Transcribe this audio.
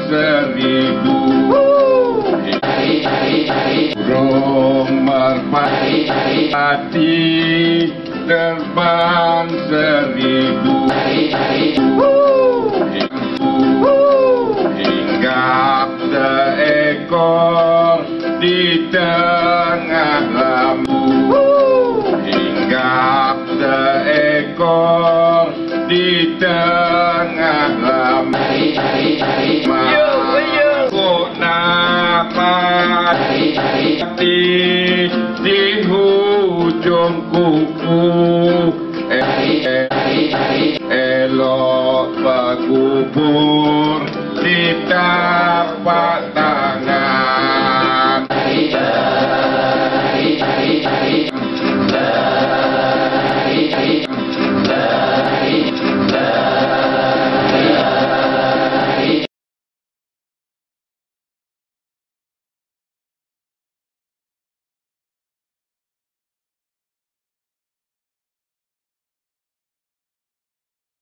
seribu burung merpati terbang seribu hinggap seekor di tengah lampu hinggap seekor di tengah lampu masuk nafas di hujung kuku elok berkubur di tapak tanah